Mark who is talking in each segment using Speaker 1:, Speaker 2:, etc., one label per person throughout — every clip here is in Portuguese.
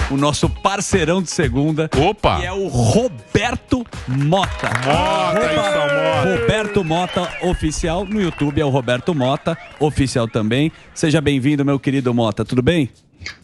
Speaker 1: o nosso parceirão de segunda.
Speaker 2: Opa!
Speaker 1: Que é o Roberto Mota. Roberto Mota Oficial. No YouTube é o Roberto Mota Oficial também. Seja bem-vindo, meu querido Mota. Tudo bem?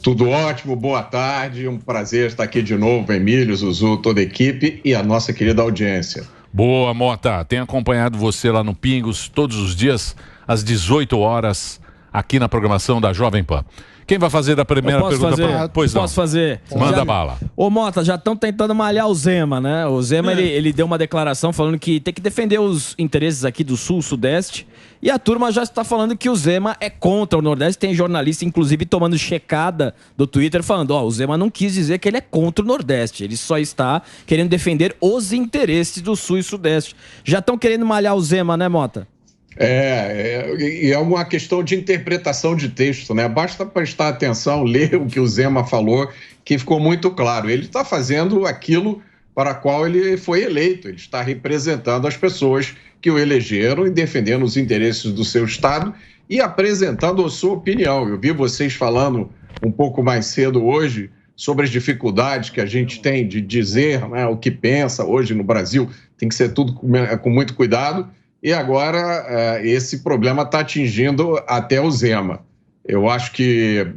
Speaker 3: Tudo ótimo, boa tarde. Um prazer estar aqui de novo, Emílio, Zuzu, toda a equipe e a nossa querida audiência.
Speaker 2: Boa, Mota. Tenho acompanhado você lá no Pingos todos os dias, às 18 horas, aqui na programação da Jovem Pan. Quem vai fazer a primeira pergunta? Pois não.
Speaker 4: Posso fazer?
Speaker 2: Manda bala.
Speaker 4: Ô, Mota, já estão tentando malhar o Zema, né? O Zema, ele deu uma declaração falando que tem que defender os interesses aqui do Sul, Sudeste. E a turma já está falando que o Zema é contra o Nordeste. Tem jornalista, inclusive, tomando checada do Twitter, falando, o Zema não quis dizer que ele é contra o Nordeste. Ele só está querendo defender os interesses do Sul e Sudeste. Já estão querendo malhar o Zema, né, Mota?
Speaker 3: É uma questão de interpretação de texto, né? Basta prestar atenção, ler o que o Zema falou, que ficou muito claro. Ele está fazendo aquilo para a qual ele foi eleito. Ele está representando as pessoas que o elegeram e defendendo os interesses do seu Estado e apresentando a sua opinião. Eu vi vocês falando um pouco mais cedo hoje sobre as dificuldades que a gente tem de dizer, né, o que pensa hoje no Brasil. Tem que ser tudo com muito cuidado. E agora esse problema está atingindo até o Zema. Eu acho que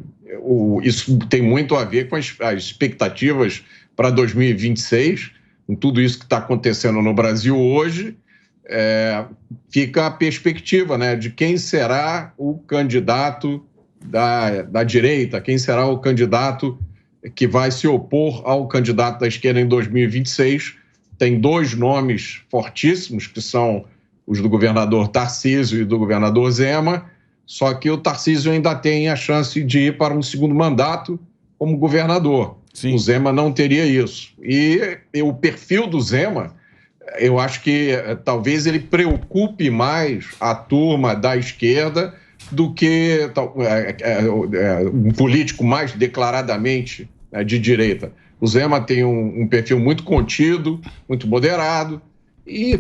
Speaker 3: isso tem muito a ver com as expectativas para 2026, com tudo isso que está acontecendo no Brasil hoje. Fica a perspectiva, né, de quem será o candidato da direita, quem será o candidato que vai se opor ao candidato da esquerda em 2026. Tem dois nomes fortíssimos, que são os do governador Tarcísio e do governador Zema, só que o Tarcísio ainda tem a chance de ir para um segundo mandato como governador. Sim. O Zema não teria isso. E o perfil do Zema, eu acho que talvez ele preocupe mais a turma da esquerda do que um político mais declaradamente de direita. O Zema tem um perfil muito contido, muito moderado, e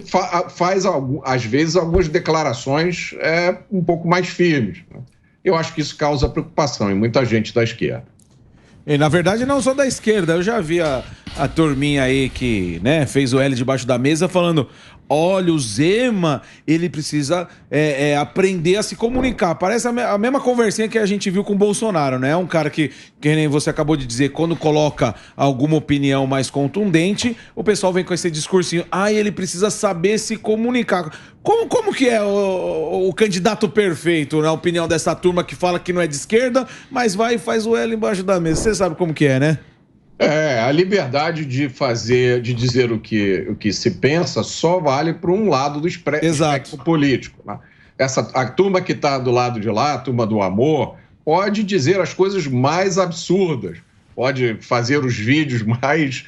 Speaker 3: faz, às vezes, algumas declarações um pouco mais firmes. Eu acho que isso causa preocupação em muita gente da esquerda.
Speaker 5: E, na verdade, não só da esquerda. Eu já vi a turminha aí que, né, fez o L debaixo da mesa falando: olha, o Zema, ele precisa aprender a se comunicar. Parece a mesma conversinha que a gente viu com o Bolsonaro, né? É um cara que nem você acabou de dizer, quando coloca alguma opinião mais contundente, o pessoal vem com esse discursinho: ele precisa saber se comunicar. Como que é o candidato perfeito, na opinião dessa turma que fala que não é de esquerda, mas vai e faz o L embaixo da mesa? Você sabe como que é, né?
Speaker 3: A liberdade de dizer o que se pensa só vale para um lado do espectro político. Né? A turma que está do lado de lá, a turma do amor, pode dizer as coisas mais absurdas, pode fazer os vídeos mais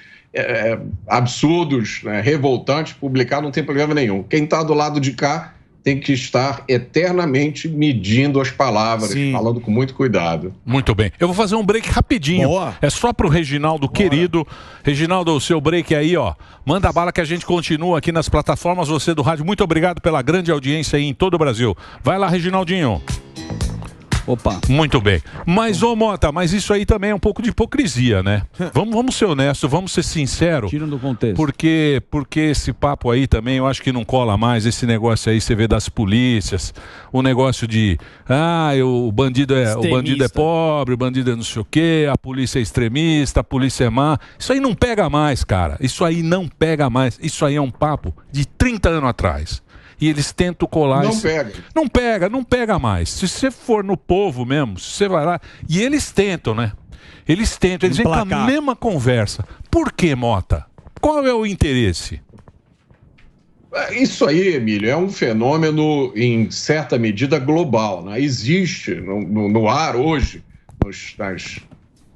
Speaker 3: absurdos, né, revoltantes, publicar, não tem problema nenhum. Quem está do lado de cá tem que estar eternamente medindo as palavras, falando com muito cuidado.
Speaker 2: Muito bem. Eu vou fazer um break rapidinho. Boa. É só pro Reginaldo, querido. Reginaldo, o seu break aí, ó. Manda bala que a gente continua aqui nas plataformas. Você do rádio, muito obrigado pela grande audiência aí em todo o Brasil. Vai lá, Reginaldinho.
Speaker 1: Opa.
Speaker 2: Muito bem. Mas, ô Mota, mas isso aí também é um pouco de hipocrisia, né? Vamos ser honestos, vamos ser sinceros.
Speaker 1: Tira do contexto.
Speaker 2: Porque esse papo aí também, eu acho que não cola mais. Esse negócio aí, você vê das polícias, o negócio de, o bandido é pobre, o bandido é não sei o quê, a polícia é extremista, a polícia é má. Isso aí não pega mais, cara. Isso aí não pega mais. Isso aí é um papo de 30 anos atrás. E eles tentam colar... Não pega mais. Se você for no povo mesmo, se você vai lá... E eles tentam, né? Eles vêm com a mesma conversa. Por que, Mota? Qual é o interesse?
Speaker 3: Isso aí, Emílio, é um fenômeno, em certa medida, global. Né? Existe no ar hoje,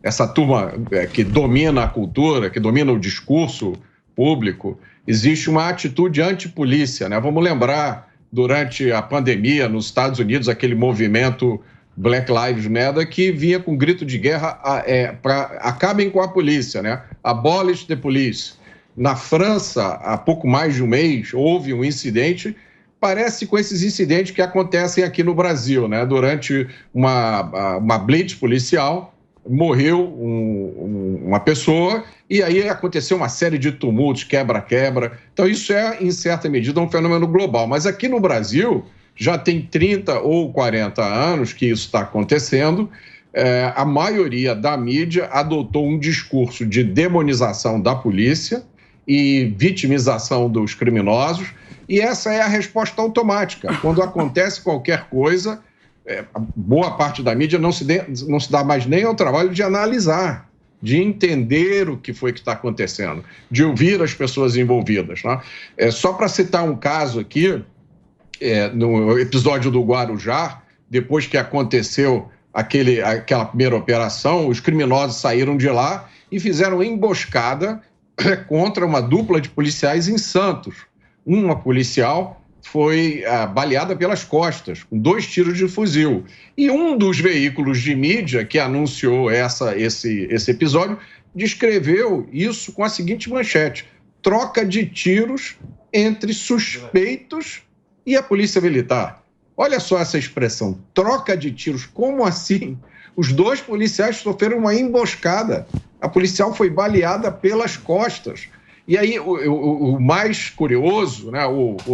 Speaker 3: essa turma que domina a cultura, que domina o discurso público, existe uma atitude antipolícia, né? Vamos lembrar, durante a pandemia, nos Estados Unidos, aquele movimento Black Lives Matter que vinha com grito de guerra para acabem com a polícia, né? Abolish the police. Na França, há pouco mais de um mês, houve um incidente, parece com esses incidentes que acontecem aqui no Brasil, né? Durante uma blitz policial, morreu uma pessoa e aí aconteceu uma série de tumultos, quebra-quebra. Então isso é, em certa medida, um fenômeno global. Mas aqui no Brasil já tem 30 ou 40 anos que isso está acontecendo. A maioria da mídia adotou um discurso de demonização da polícia e vitimização dos criminosos, e essa é a resposta automática. Quando acontece qualquer coisa, boa parte da mídia não se dá mais nem ao trabalho de analisar, de entender o que foi que está acontecendo, de ouvir as pessoas envolvidas, né? Só para citar um caso aqui, no episódio do Guarujá, depois que aconteceu aquela primeira operação, os criminosos saíram de lá e fizeram emboscada contra uma dupla de policiais em Santos. Uma policial foi baleada pelas costas, com 2 tiros de fuzil. E um dos veículos de mídia que anunciou esse episódio descreveu isso com a seguinte manchete: troca de tiros entre suspeitos e a polícia militar. Olha só essa expressão, troca de tiros. Como assim? Os 2 policiais sofreram uma emboscada. A policial foi baleada pelas costas. E aí, o mais curioso, né,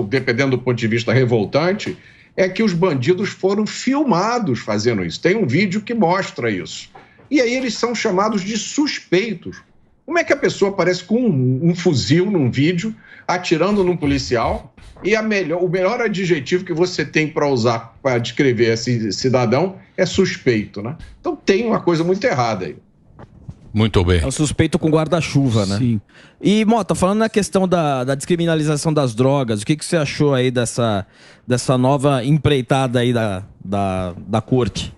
Speaker 3: dependendo do ponto de vista revoltante, é que os bandidos foram filmados fazendo isso. Tem um vídeo que mostra isso. E aí eles são chamados de suspeitos. Como é que a pessoa aparece com um fuzil num vídeo, atirando num policial, e o melhor adjetivo que você tem para usar para descrever esse cidadão é suspeito, né? Então tem uma coisa muito errada aí.
Speaker 2: Muito bem.
Speaker 4: É o suspeito com guarda-chuva, né?
Speaker 1: Sim.
Speaker 4: E, Mota, falando na questão da descriminalização das drogas, o que você achou aí dessa nova empreitada aí da corte?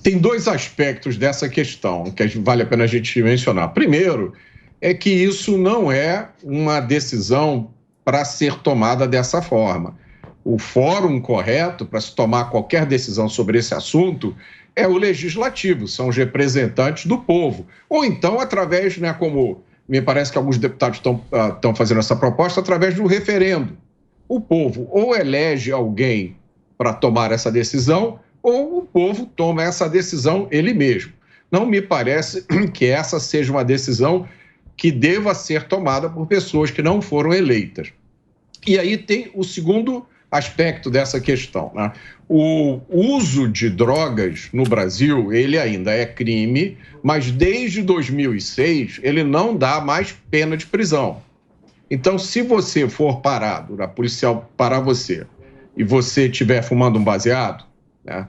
Speaker 3: Tem 2 aspectos dessa questão que vale a pena a gente mencionar. Primeiro, é que isso não é uma decisão para ser tomada dessa forma. O fórum correto para se tomar qualquer decisão sobre esse assunto é o legislativo, são os representantes do povo. Ou então, através, né, como me parece que alguns deputados estão fazendo essa proposta, através do referendo. O povo ou elege alguém para tomar essa decisão, ou o povo toma essa decisão ele mesmo. Não me parece que essa seja uma decisão que deva ser tomada por pessoas que não foram eleitas. E aí tem o segundo aspecto dessa questão, né? O uso de drogas no Brasil, ele ainda é crime, mas desde 2006 ele não dá mais pena de prisão. Então, se você for parado, a policial parar você, e você estiver fumando um baseado, né,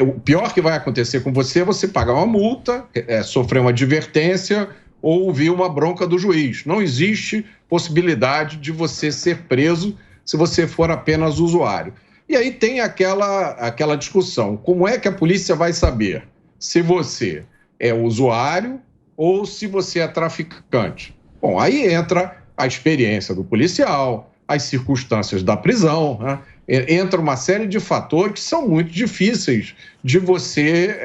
Speaker 3: o pior que vai acontecer com você é você pagar uma multa, sofrer uma advertência ou ouvir uma bronca do juiz. Não existe possibilidade de você ser preso se você for apenas usuário. E aí tem aquela discussão, como é que a polícia vai saber se você é usuário ou se você é traficante? Bom, aí entra a experiência do policial, as circunstâncias da prisão, né? Entra uma série de fatores que são muito difíceis de você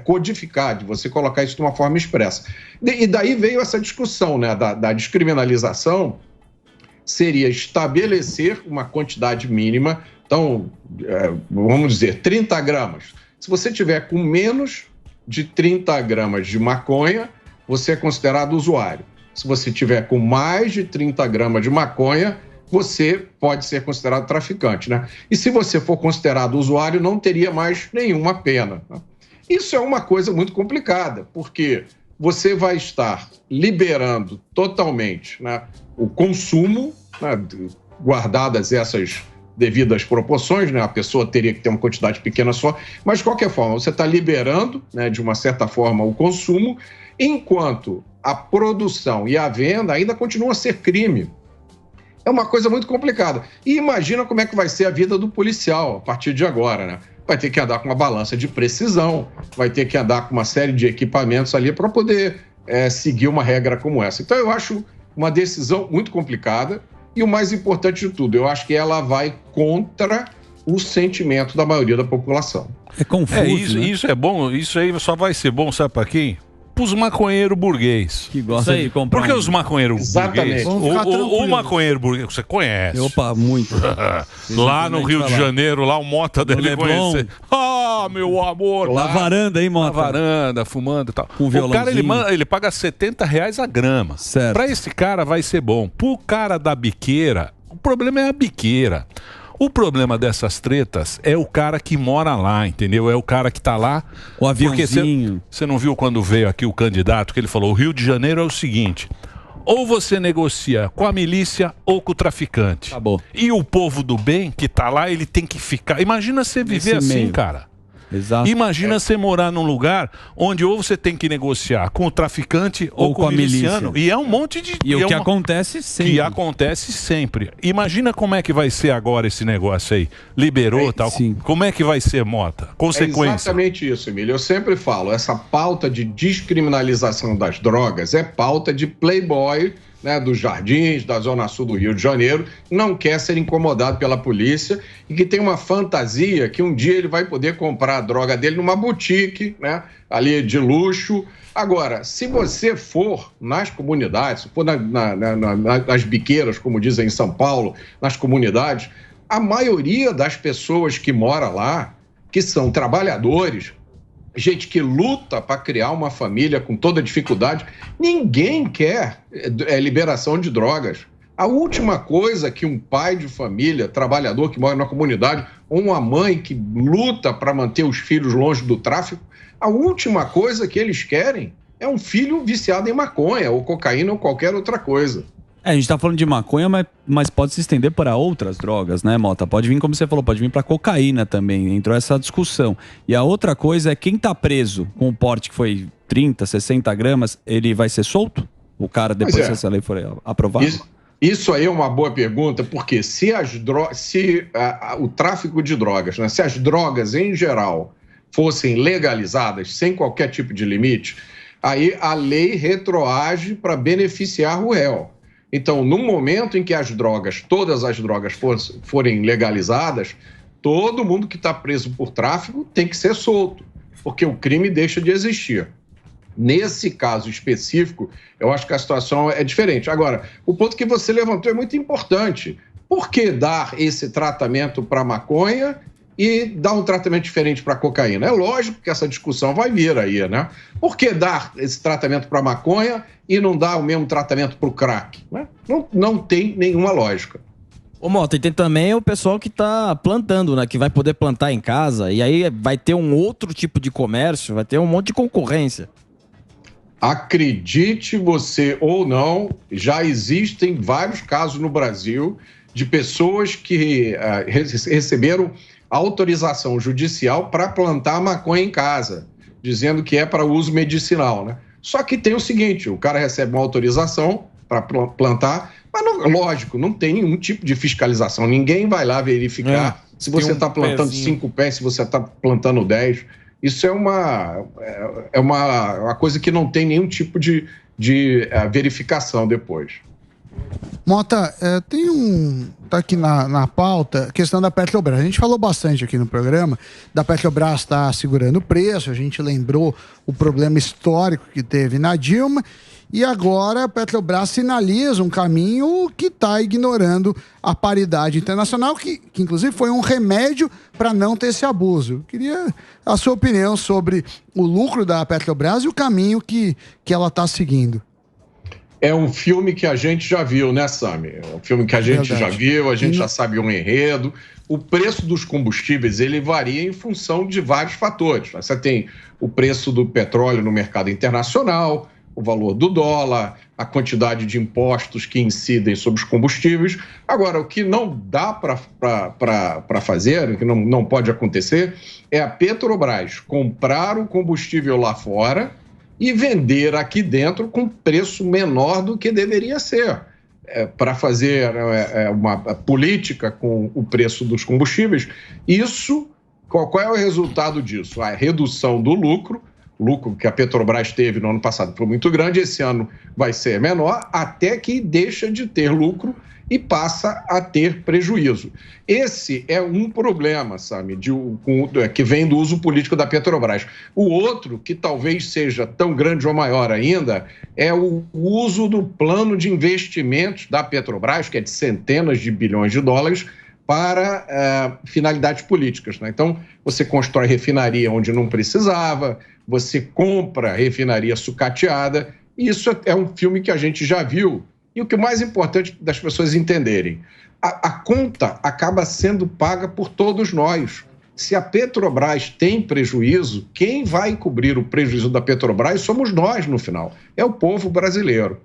Speaker 3: codificar, de você colocar isso de uma forma expressa. E daí veio essa discussão, né, da descriminalização, seria estabelecer uma quantidade mínima. Então, vamos dizer, 30 gramas. Se você tiver com menos de 30 gramas de maconha, você é considerado usuário. Se você tiver com mais de 30 gramas de maconha, você pode ser considerado traficante, né? E se você for considerado usuário, não teria mais nenhuma pena, né? Isso é uma coisa muito complicada, porque você vai estar liberando totalmente, né, o consumo, né, guardadas essas devidas proporções, né? A pessoa teria que ter uma quantidade pequena só, mas de qualquer forma, você está liberando, né, de uma certa forma, o consumo, enquanto a produção e a venda ainda continuam a ser crime. É uma coisa muito complicada. E imagina como é que vai ser a vida do policial a partir de agora, né? Vai ter que andar com uma balança de precisão, vai ter que andar com uma série de equipamentos ali para poder seguir uma regra como essa. Então, eu acho uma decisão muito complicada e o mais importante de tudo, eu acho que ela vai contra o sentimento da maioria da população.
Speaker 1: É confuso,
Speaker 2: isso,
Speaker 1: né?
Speaker 2: isso é bom, isso aí só vai ser bom, sabe para quem? pros maconheiros burguês.
Speaker 1: Que gosta de comprar.
Speaker 2: Por que os maconheiros burguês? O maconheiro burguês, você conhece.
Speaker 1: Opa, muito.
Speaker 2: Lá no Rio de Janeiro, lá o Mota dele conhecer. Ah, meu amor.
Speaker 1: Na varanda, hein, Mota?
Speaker 2: Na varanda, fumando e tal.
Speaker 1: Com
Speaker 2: o cara, ele paga R$70 a grama.
Speaker 1: Certo.
Speaker 2: Pra esse cara vai ser bom. Pro cara da biqueira, o problema é a biqueira. O problema dessas tretas é o cara que mora lá, entendeu? É o cara que tá lá.
Speaker 1: O aviãozinho.
Speaker 2: Você não viu quando veio aqui o candidato, que ele falou, o Rio de Janeiro é o seguinte, ou você negocia com a milícia ou com o traficante.
Speaker 1: Acabou.
Speaker 2: E o povo do bem que tá lá, ele tem que ficar... Imagina você viver assim, meio. Cara.
Speaker 1: Exato.
Speaker 2: Imagina você morar num lugar onde ou você tem que negociar com o traficante ou com o miliciano. E é um monte de...
Speaker 1: E o que acontece sempre.
Speaker 2: Que acontece sempre. Imagina como é que vai ser agora esse negócio aí. Liberou tal. Sim. Como é que vai ser, Mota? Consequência.
Speaker 3: É exatamente isso, Emílio. Eu sempre falo, essa pauta de descriminalização das drogas é pauta de playboy, né, dos Jardins, da Zona Sul do Rio de Janeiro, não quer ser incomodado pela polícia e que tem uma fantasia que um dia ele vai poder comprar a droga dele numa boutique, né, ali de luxo. Agora, se você for nas comunidades, se for nas biqueiras, como dizem em São Paulo, nas comunidades, a maioria das pessoas que mora lá, que são trabalhadores, gente que luta para criar uma família com toda dificuldade, ninguém quer liberação de drogas. A última coisa que um pai de família, trabalhador que mora na comunidade, ou uma mãe que luta para manter os filhos longe do tráfico, a última coisa que eles querem é um filho viciado em maconha, ou cocaína, ou qualquer outra coisa.
Speaker 1: A gente tá falando de maconha, mas pode se estender para outras drogas, né, Mota? Pode vir, como você falou, pode vir para cocaína também. Entrou essa discussão. E a outra coisa é quem tá preso com o porte que foi 30, 60 gramas, ele vai ser solto? O cara, depois que essa lei for aprovada?
Speaker 3: Isso aí é uma boa pergunta, porque se o tráfico de drogas, né, se as drogas em geral fossem legalizadas sem qualquer tipo de limite, aí a lei retroage para beneficiar o réu. Então, no momento em que todas as drogas forem legalizadas, todo mundo que está preso por tráfico tem que ser solto, porque o crime deixa de existir. Nesse caso específico, eu acho que a situação é diferente. Agora, o ponto que você levantou é muito importante. Por que dar esse tratamento para maconha e dar um tratamento diferente para cocaína? É lógico que essa discussão vai vir aí, né? Por que dar esse tratamento para maconha e não dar o mesmo tratamento para o crack? Né? Não tem nenhuma lógica.
Speaker 4: Ô, Mota, e tem também o pessoal que tá plantando, né? Que vai poder plantar em casa e aí vai ter um outro tipo de comércio, vai ter um monte de concorrência.
Speaker 3: Acredite você ou não, já existem vários casos no Brasil de pessoas que receberam autorização judicial para plantar maconha em casa, dizendo que é para uso medicinal, né? Só que tem o seguinte, o cara recebe uma autorização para plantar, mas lógico, não tem nenhum tipo de fiscalização, ninguém vai lá verificar se você está plantando 5 pés, se você está plantando 10. Isso é uma coisa que não tem nenhum tipo de verificação depois.
Speaker 6: Mota, tá aqui na pauta a questão da Petrobras. A gente falou bastante aqui no programa da Petrobras estar segurando o preço, a gente lembrou o problema histórico que teve na Dilma e agora a Petrobras sinaliza um caminho que está ignorando a paridade internacional, que inclusive foi um remédio para não ter esse abuso. Eu queria a sua opinião sobre o lucro da Petrobras e o caminho que ela está seguindo.
Speaker 3: É um filme que a gente já viu, né, Sami? É um filme que a gente já viu, a gente já sabe um enredo. O preço dos combustíveis, ele varia em função de vários fatores. Você tem o preço do petróleo no mercado internacional, o valor do dólar, a quantidade de impostos que incidem sobre os combustíveis. Agora, o que não dá para fazer, o que não pode acontecer, é a Petrobras comprar o combustível lá fora e vender aqui dentro com preço menor do que deveria ser. Para fazer uma política com o preço dos combustíveis, qual é o resultado disso? A redução do lucro. O lucro que a Petrobras teve no ano passado foi muito grande, esse ano vai ser menor, até que deixa de ter lucro e passa a ter prejuízo. Esse é um problema, sabe, que vem do uso político da Petrobras. O outro, que talvez seja tão grande ou maior ainda, é o uso do plano de investimentos da Petrobras, que é de centenas de bilhões de dólares, para finalidades políticas, né? Então, você constrói refinaria onde não precisava, você compra refinaria sucateada, e isso é um filme que a gente já viu. E o que é mais importante das pessoas entenderem, a conta acaba sendo paga por todos nós. Se a Petrobras tem prejuízo, quem vai cobrir o prejuízo da Petrobras somos nós no final, é o povo brasileiro.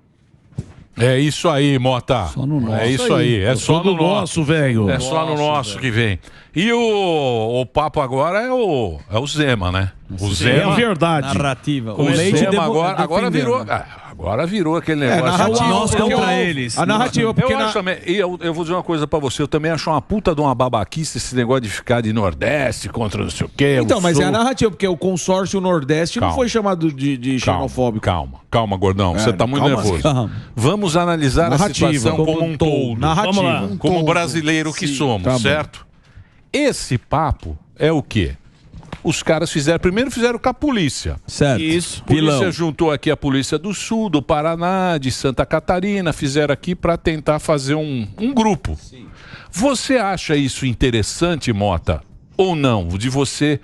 Speaker 2: É isso aí, Mota.
Speaker 1: Só no nosso.
Speaker 2: É isso aí. É só no nosso,
Speaker 5: velho.
Speaker 2: É só no nosso que vem. E o papo agora é o Zema, né? O Zema.
Speaker 5: É verdade.
Speaker 1: Narrativa.
Speaker 2: O Zema agora virou. Agora virou aquele negócio.
Speaker 1: Nós contra eles.
Speaker 5: A narrativa, porque
Speaker 2: eu acho também, eu vou dizer uma coisa pra você, eu também acho uma puta de uma babaquice esse negócio de ficar de Nordeste contra não sei o quê.
Speaker 5: Então, mas é a narrativa, porque o consórcio Nordeste não foi chamado de xenofóbico.
Speaker 2: Calma, gordão, você tá muito nervoso. Calma. Vamos analisar a situação como um todo.
Speaker 5: Narrativa.
Speaker 2: Como brasileiro que somos, certo? Esse papo é o quê? Os caras primeiro fizeram com a polícia.
Speaker 1: Certo.
Speaker 2: Isso. A polícia juntou aqui a polícia do Sul, do Paraná, de Santa Catarina, fizeram aqui para tentar fazer um grupo. Sim. Você acha isso interessante, Mota? Ou não? De você...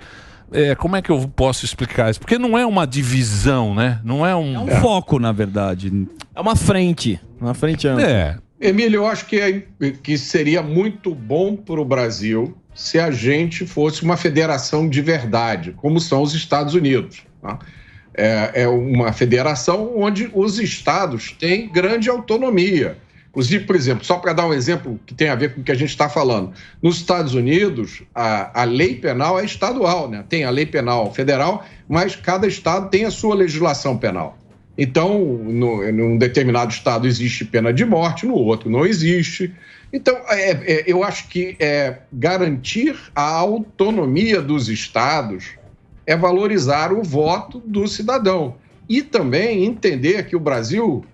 Speaker 2: como é que eu posso explicar isso? Porque não é uma divisão, né? Não é um...
Speaker 1: É um foco, na verdade.
Speaker 4: É uma frente. Uma frente ampla.
Speaker 3: Emílio, eu acho que seria muito bom para o Brasil se a gente fosse uma federação de verdade, como são os Estados Unidos. Tá? É uma federação onde os estados têm grande autonomia. Inclusive, por exemplo, só para dar um exemplo que tem a ver com o que a gente está falando, nos Estados Unidos, a lei penal é estadual, né? Tem a lei penal federal, mas cada estado tem a sua legislação penal. Então, num determinado estado existe pena de morte, no outro não existe. Então, eu acho que garantir a autonomia dos estados é valorizar o voto do cidadão. E também entender que o Brasil,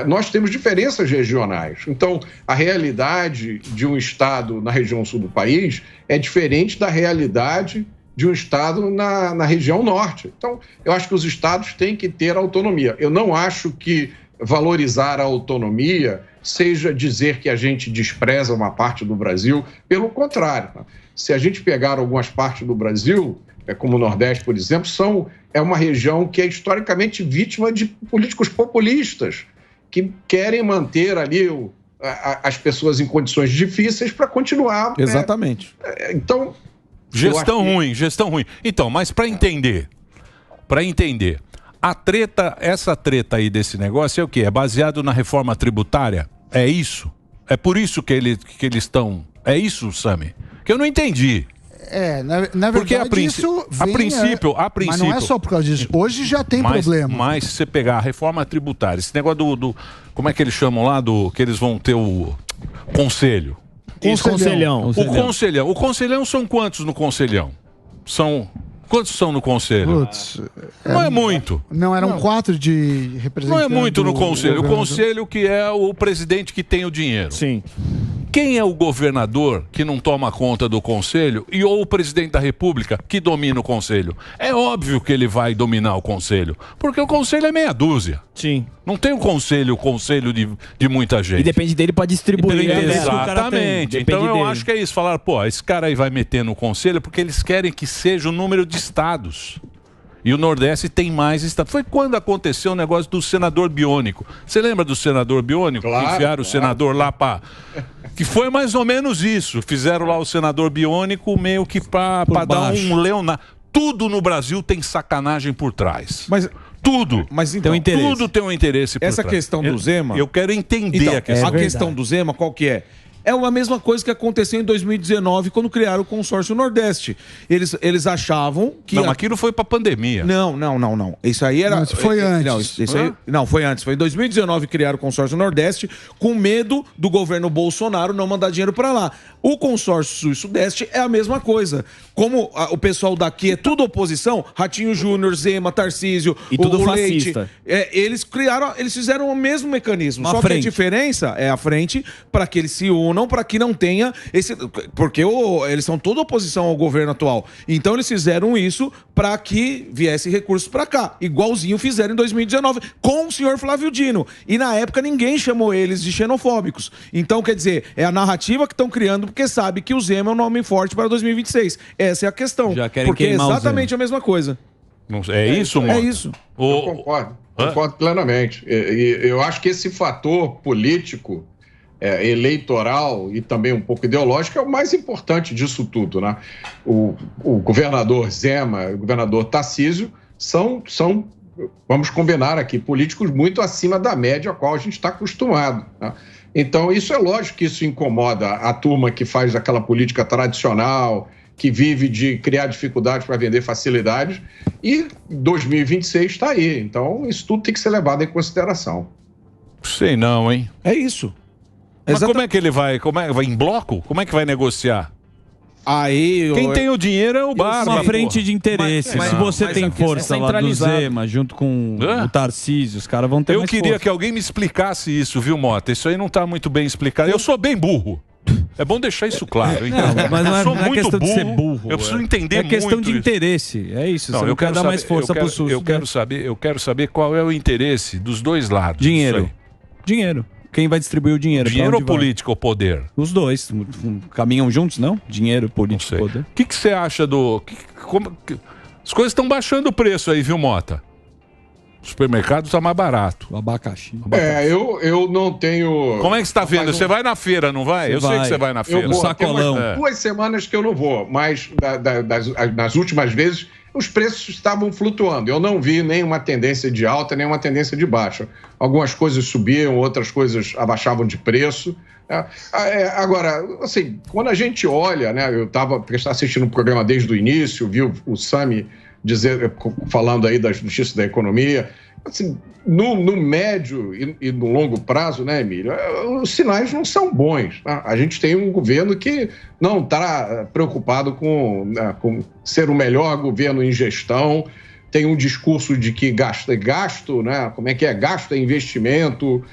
Speaker 3: nós temos diferenças regionais. Então, a realidade de um estado na região sul do país é diferente da realidade de um estado na região norte. Então, eu acho que os estados têm que ter autonomia. Eu não acho que valorizar a autonomia seja dizer que a gente despreza uma parte do Brasil. Pelo contrário, se a gente pegar algumas partes do Brasil, como o Nordeste, por exemplo, é uma região que é historicamente vítima de políticos populistas que querem manter ali as pessoas em condições difíceis para continuar.
Speaker 5: Exatamente.
Speaker 3: Então...
Speaker 2: Gestão ruim. Então, mas para entender, essa treta aí desse negócio é o quê? É baseado na reforma tributária? É isso? É por isso que eles estão... É isso, Sami? Que eu não entendi.
Speaker 6: Na verdade, isso vem...
Speaker 2: A princípio...
Speaker 6: Mas não é só por causa disso. Hoje já tem problema.
Speaker 2: Mas se você pegar a reforma tributária, esse negócio como é que eles chamam lá? Que eles vão ter o conselho.
Speaker 4: Conselhão.
Speaker 2: O conselhão são quantos no conselhão? Quantos são no conselho? Não é muito.
Speaker 6: Não, eram 4 de representantes.
Speaker 2: Não é muito no conselho. O conselho que é o presidente que tem o dinheiro.
Speaker 4: Sim.
Speaker 2: Quem é o governador que não toma conta do conselho ou o presidente da república que domina o conselho? É óbvio que ele vai dominar o conselho, porque o conselho é meia dúzia.
Speaker 4: Sim.
Speaker 2: Não tem o conselho de muita gente.
Speaker 4: E depende dele para distribuir.
Speaker 2: Exatamente. Então eu acho que é isso. Falar, esse cara aí vai meter no conselho porque eles querem que seja o número de estados. E o Nordeste tem mais estados. Foi quando aconteceu o negócio do senador biônico. Você lembra do senador biônico?
Speaker 3: Claro,
Speaker 2: que enfiaram o senador lá para... Que foi mais ou menos isso. Fizeram lá o senador biônico meio que para dar um Leonardo. Tudo no Brasil tem sacanagem por trás. Tudo.
Speaker 5: Mas então,
Speaker 2: tudo tem um interesse por
Speaker 5: trás. Essa questão do Zema...
Speaker 2: Eu quero entender a questão.
Speaker 5: A questão do Zema, qual que é? É a mesma coisa que aconteceu em 2019, quando criaram o consórcio Nordeste. Eles achavam que...
Speaker 2: Não, aquilo foi pra pandemia.
Speaker 5: Não. Isso aí era...
Speaker 6: Não, isso foi antes.
Speaker 5: Não, foi antes. Foi em 2019 que criaram o consórcio Nordeste, com medo do governo Bolsonaro não mandar dinheiro pra lá. O consórcio Sul e Sudeste é a mesma coisa. Como o pessoal daqui é tudo oposição, Ratinho Júnior, Zema, Tarcísio,
Speaker 4: e tudo
Speaker 5: fascista.
Speaker 4: Leite,
Speaker 5: eles fizeram o mesmo mecanismo. Só que a diferença é a frente para que eles se unam, para que não tenha esse... Porque eles são toda oposição ao governo atual. Então eles fizeram isso para que viesse recursos para cá. Igualzinho fizeram em 2019 com o senhor Flávio Dino. E na época ninguém chamou eles de xenofóbicos. Então, quer dizer, é a narrativa que estão criando porque sabe que o Zema é um nome forte para 2026. Essa é a questão.
Speaker 1: Já querem
Speaker 5: porque é
Speaker 1: queimar
Speaker 5: exatamente a mesma coisa.
Speaker 2: É isso, Mota?
Speaker 5: É isso.
Speaker 3: Eu concordo plenamente. E eu acho que esse fator político, eleitoral e também um pouco ideológico é o mais importante disso tudo, né? O governador Zema e o governador Tarcísio são, vamos combinar aqui, políticos muito acima da média a qual a gente está acostumado, né? Então, isso é lógico que isso incomoda a turma que faz aquela política tradicional, que vive de criar dificuldades para vender facilidades, e 2026 está aí. Então, isso tudo tem que ser levado em consideração.
Speaker 2: Sei não, hein?
Speaker 5: É isso.
Speaker 2: Mas como é que ele vai? Vai em bloco? Como é que vai negociar? Quem tem o dinheiro é o Barba.
Speaker 1: Uma frente de interesse. Se você tem força lá do Zema, junto com o Tarcísio, os caras vão ter mais
Speaker 2: queria
Speaker 1: força.
Speaker 2: que alguém me explicasse isso, viu, Mota? Isso aí não tá muito bem explicado. Eu sou bem burro. É bom deixar isso claro.
Speaker 1: Não, mas não é,
Speaker 2: sou
Speaker 1: não é
Speaker 2: muito
Speaker 1: questão
Speaker 2: burro,
Speaker 1: de ser burro.
Speaker 2: Eu preciso entender muito.
Speaker 1: É questão de interesse. É isso.
Speaker 2: Não,
Speaker 1: você não quer dar mais força pro SUS.
Speaker 2: Eu quero saber qual é o interesse dos dois lados.
Speaker 1: Dinheiro. Quem vai distribuir o dinheiro?
Speaker 2: Dinheiro ou política ou poder?
Speaker 1: Os dois. Caminham juntos, não? Dinheiro, política e poder.
Speaker 2: O que você acha do... As coisas estão baixando o preço aí, viu, Mota? O supermercado está mais barato.
Speaker 1: O abacaxi.
Speaker 3: Eu não tenho...
Speaker 2: Como é que você está vendo? Você vai na feira, não vai? Eu sei que você vai na feira.
Speaker 3: Eu vou. Tem umas 2 semanas que eu não vou, mas nas últimas vezes os preços estavam flutuando. Eu não vi nenhuma tendência de alta, nenhuma tendência de baixa. Algumas coisas subiam, outras coisas abaixavam de preço. Agora, assim, quando a gente olha, né, eu estava assistindo o programa desde o início, vi o Sami falando aí da justiça da economia. Assim, no médio e no longo prazo, né, Emílio, os sinais não são bons. Tá? A gente tem um governo que não está preocupado com ser o melhor governo em gestão, tem um discurso de que gasto é gasto, né? Como é que é? Gasto é investimento.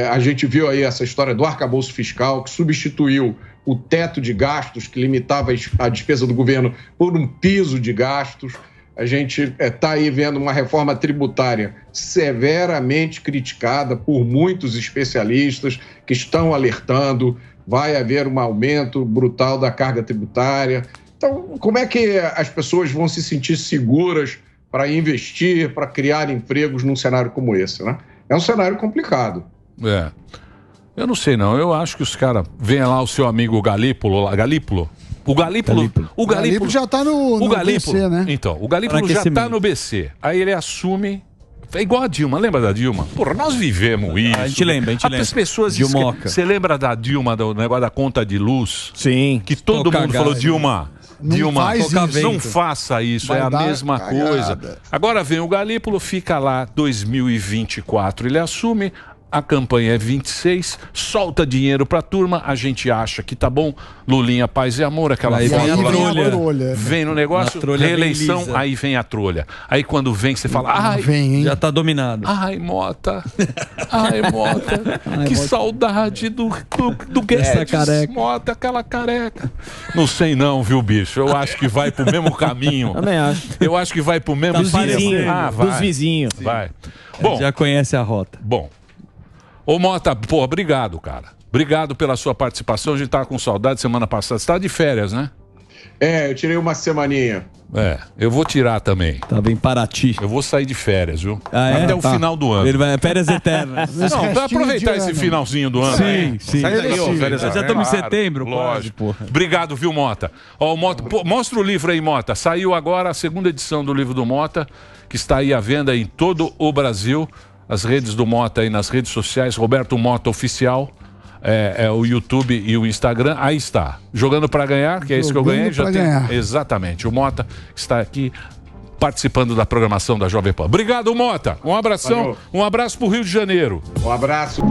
Speaker 3: A gente viu aí essa história do arcabouço fiscal, que substituiu o teto de gastos, que limitava a despesa do governo por um piso de gastos. A gente está aí vendo uma reforma tributária severamente criticada por muitos especialistas que estão alertando, vai haver um aumento brutal da carga tributária. Então, como é que as pessoas vão se sentir seguras para investir, para criar empregos num cenário como esse, né? É um cenário complicado.
Speaker 2: Eu não sei não, eu acho que os caras... Vem lá o seu amigo Galípolo lá, Galípolo? O Galípolo
Speaker 6: já está no BC, né?
Speaker 2: Então, o Galípolo já está no BC. Aí ele assume... É igual a Dilma, lembra da Dilma? Porra, nós vivemos isso.
Speaker 1: A gente lembra.
Speaker 2: As pessoas... Você lembra da Dilma, do negócio da conta de luz?
Speaker 4: Sim.
Speaker 2: Que todo mundo falou, Dilma, não faça isso, é a mesma coisa. Agora vem o Galípolo, fica lá 2024, ele assume... A campanha é 26, solta dinheiro pra turma, a gente acha que tá bom, Lulinha, paz e amor, aquela foto vem no negócio, reeleição, aí vem a trolha. Aí quando vem, você fala,
Speaker 1: já tá dominado.
Speaker 2: Ai, Mota, que saudade do Guedes,
Speaker 4: careca.
Speaker 2: Mota, aquela careca. Não sei não, viu, bicho, eu acho que vai pro mesmo caminho.
Speaker 4: Também acho.
Speaker 2: Eu acho que vai pro mesmo
Speaker 4: caminho. Dos vizinhos.
Speaker 2: Vai. Bom,
Speaker 1: já conhece a rota.
Speaker 2: Bom. Ô Mota, pô, obrigado, cara. Obrigado pela sua participação. A gente tava com saudade semana passada. Você tá de férias, né?
Speaker 3: Eu tirei uma semaninha.
Speaker 2: Eu vou tirar também.
Speaker 1: Tava em Paraty.
Speaker 2: Eu vou sair de férias, viu?
Speaker 1: Até
Speaker 2: o final do ano.
Speaker 1: Ele vai férias eternas.
Speaker 2: Não, vai aproveitar esse finalzinho do ano.
Speaker 1: Sim. Já estamos em setembro,
Speaker 2: lógico. Porra. Obrigado, viu, Mota? Ó, Mota, mostra o livro aí, Mota. Saiu agora a 2ª edição do livro do Mota, que está aí à venda em todo o Brasil. As redes do Mota aí nas redes sociais, Roberto Mota Oficial. o YouTube e o Instagram, aí está. Jogando para ganhar, que é isso que eu ganhei, já tem. Exatamente. O Mota está aqui participando da programação da Jovem Pan. Obrigado, Mota. Um abração, um abraço pro Rio de Janeiro.
Speaker 3: Um abraço.